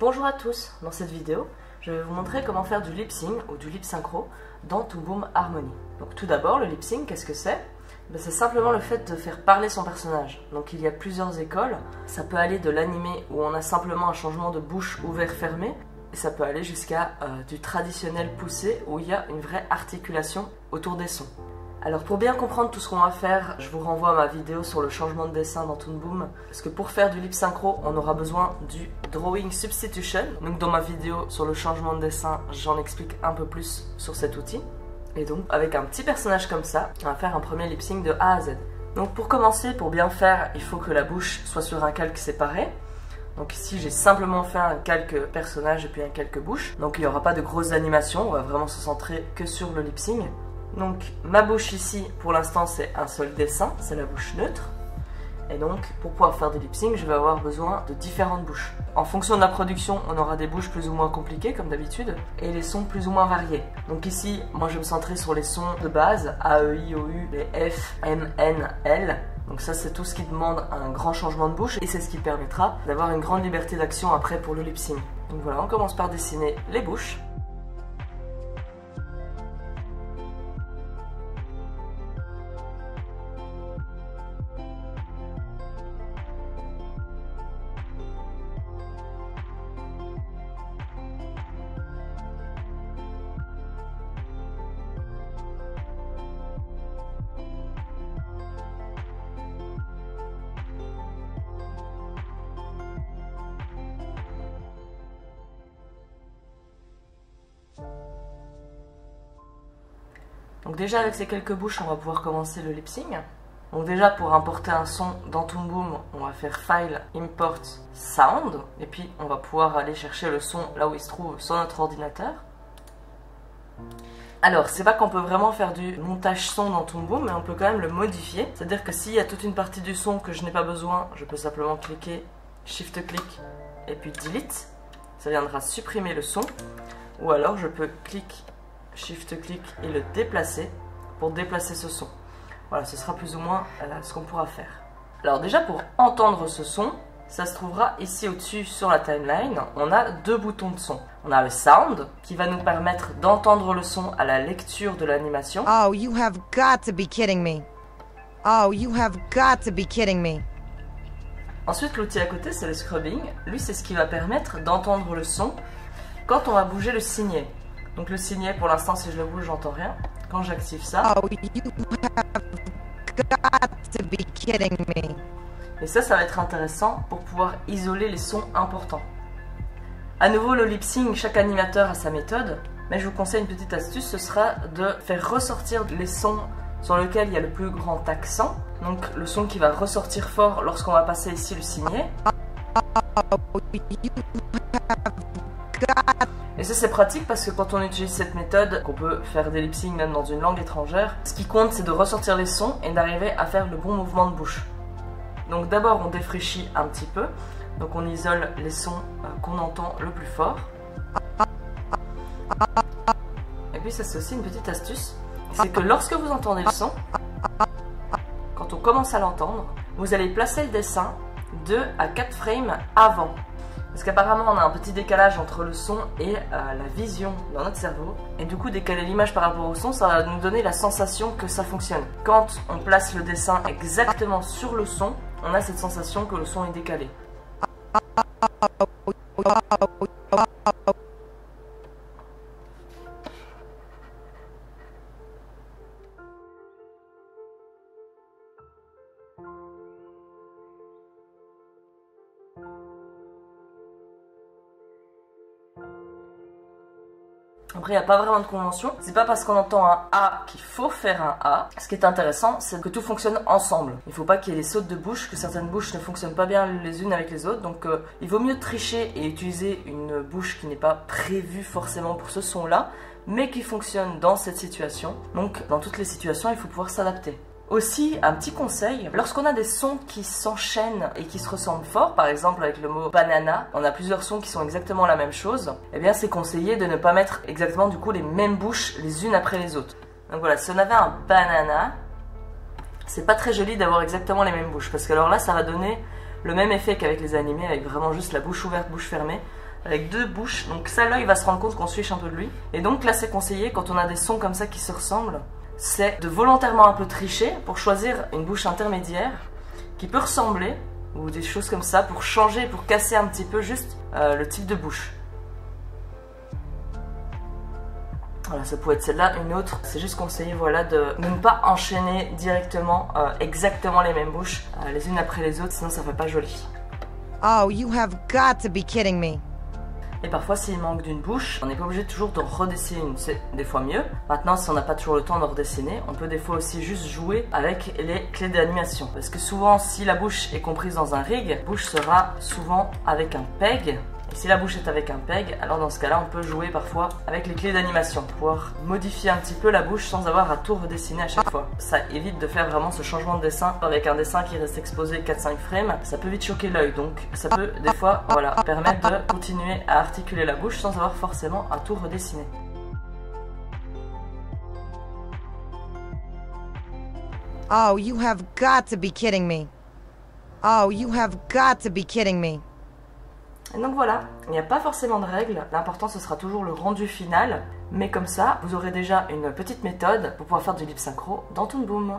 Bonjour à tous, dans cette vidéo, je vais vous montrer comment faire du lip sync ou du lip synchro dans Toon Boom Harmony. Donc tout d'abord, le lip sync, qu'est-ce que c'est? C'est simplement le fait de faire parler son personnage. Donc il y a plusieurs écoles, ça peut aller de l'animé où on a simplement un changement de bouche ouvert-fermé, et ça peut aller jusqu'à du traditionnel poussé où il y a une vraie articulation autour des sons. Alors pour bien comprendre tout ce qu'on va faire, je vous renvoie à ma vidéo sur le changement de dessin dans Toon Boom. Parce que pour faire du lip synchro, on aura besoin du Drawing Substitution. Donc dans ma vidéo sur le changement de dessin, j'en explique un peu plus sur cet outil. Et donc avec un petit personnage comme ça, on va faire un premier lip sync de A à Z. Donc pour commencer, pour bien faire, il faut que la bouche soit sur un calque séparé. Donc ici j'ai simplement fait un calque personnage et puis un calque bouche. Donc il n'y aura pas de grosses animations, on va vraiment se centrer que sur le lip sync. Donc ma bouche ici, pour l'instant c'est un seul dessin, c'est la bouche neutre. Et donc pour pouvoir faire des lip sync, je vais avoir besoin de différentes bouches. En fonction de la production, on aura des bouches plus ou moins compliquées comme d'habitude, et les sons plus ou moins variés. Donc ici, moi je vais me centrer sur les sons de base, A, E, I, O, U, les F, M, N, L. Donc ça c'est tout ce qui demande un grand changement de bouche, et c'est ce qui permettra d'avoir une grande liberté d'action après pour le lip sync. Donc voilà, on commence par dessiner les bouches. Donc déjà avec ces quelques bouches, on va pouvoir commencer le lip sync. Donc déjà pour importer un son dans Toon Boom, on va faire File, Import, Sound. Et puis on va pouvoir aller chercher le son là où il se trouve sur notre ordinateur. Alors c'est pas qu'on peut vraiment faire du montage son dans Toon Boom, mais on peut quand même le modifier. C'est-à-dire que s'il y a toute une partie du son que je n'ai pas besoin, je peux simplement cliquer, Shift-click et puis Delete. Ça viendra supprimer le son. Ou alors je peux cliquer, Shift-click et le déplacer pour déplacer ce son. Voilà, ce sera plus ou moins ce qu'on pourra faire. Alors déjà pour entendre ce son, ça se trouvera ici au-dessus sur la timeline. On a deux boutons de son. On a le Sound qui va nous permettre d'entendre le son à la lecture de l'animation. Oh, you have got to be kidding me. Oh, you have got to be kidding me. Ensuite, l'outil à côté, c'est le Scrubbing. Lui, c'est ce qui va permettre d'entendre le son quand on va bouger le signet. Donc le signet, pour l'instant, si je le bouge, j'entends rien. Quand j'active ça... Oh, you have got to be kidding me. Et ça va être intéressant pour pouvoir isoler les sons importants. À nouveau, le lip sync, chaque animateur a sa méthode. Mais je vous conseille une petite astuce, ce sera de faire ressortir les sons sur lesquels il y a le plus grand accent. Donc le son qui va ressortir fort lorsqu'on va passer ici le signet. Oh, you have got. Et ça c'est pratique parce que quand on utilise cette méthode, qu'on peut faire des lip sync même dans une langue étrangère, ce qui compte c'est de ressortir les sons et d'arriver à faire le bon mouvement de bouche. Donc d'abord on défraîchit un petit peu, donc on isole les sons qu'on entend le plus fort. Et puis ça c'est aussi une petite astuce, c'est que lorsque vous entendez le son, quand on commence à l'entendre, vous allez placer le dessin 2 à 4 frames avant. Parce qu'apparemment on a un petit décalage entre le son et la vision dans notre cerveau. Et du coup décaler l'image par rapport au son, ça va nous donner la sensation que ça fonctionne. Quand on place le dessin exactement sur le son, on a cette sensation que le son est décalé. Après, il n'y a pas vraiment de convention. C'est pas parce qu'on entend un A qu'il faut faire un A. Ce qui est intéressant, c'est que tout fonctionne ensemble. Il ne faut pas qu'il y ait des sautes de bouche, que certaines bouches ne fonctionnent pas bien les unes avec les autres. Donc, il vaut mieux tricher et utiliser une bouche qui n'est pas prévue forcément pour ce son-là, mais qui fonctionne dans cette situation. Donc, dans toutes les situations, il faut pouvoir s'adapter. Aussi, un petit conseil, lorsqu'on a des sons qui s'enchaînent et qui se ressemblent fort, par exemple avec le mot banana, on a plusieurs sons qui sont exactement la même chose, eh bien c'est conseillé de ne pas mettre exactement du coup les mêmes bouches les unes après les autres. Donc voilà, si on avait un banana, c'est pas très joli d'avoir exactement les mêmes bouches, parce que alors là ça va donner le même effet qu'avec les animés, avec vraiment juste la bouche ouverte, bouche fermée. avec 2 bouches. Donc ça, l'œil va se rendre compte qu'on se fiche un peu de lui. Et donc là, c'est conseillé, quand on a des sons comme ça qui se ressemblent, c'est de volontairement un peu tricher pour choisir une bouche intermédiaire qui peut ressembler, ou des choses comme ça, pour changer, pour casser un petit peu juste le type de bouche. Voilà, ça pourrait être celle-là, une autre. C'est juste conseillé, voilà, de ne pas enchaîner directement exactement les mêmes bouches, les unes après les autres, sinon ça fait pas joli. Oh, you have got to be kidding me. Et parfois, s'il manque d'une bouche, on n'est pas obligé toujours de redessiner une, c'est des fois mieux. Maintenant, si on n'a pas toujours le temps de redessiner, on peut des fois aussi juste jouer avec les clés d'animation. Parce que souvent, si la bouche est comprise dans un rig, la bouche sera souvent avec un peg. Et si la bouche est avec un peg, alors dans ce cas-là, on peut jouer parfois avec les clés d'animation, pouvoir modifier un petit peu la bouche sans avoir à tout redessiner à chaque fois. Ça évite de faire vraiment ce changement de dessin avec un dessin qui reste exposé 4-5 frames. Ça peut vite choquer l'œil, donc ça peut des fois, voilà, permettre de continuer à articuler la bouche sans avoir forcément à tout redessiner. Oh, you have got to be kidding me. Oh, you have got to be kidding me. Et donc voilà, il n'y a pas forcément de règles, l'important ce sera toujours le rendu final, mais comme ça, vous aurez déjà une petite méthode pour pouvoir faire du lip synchro dans Toon Boom.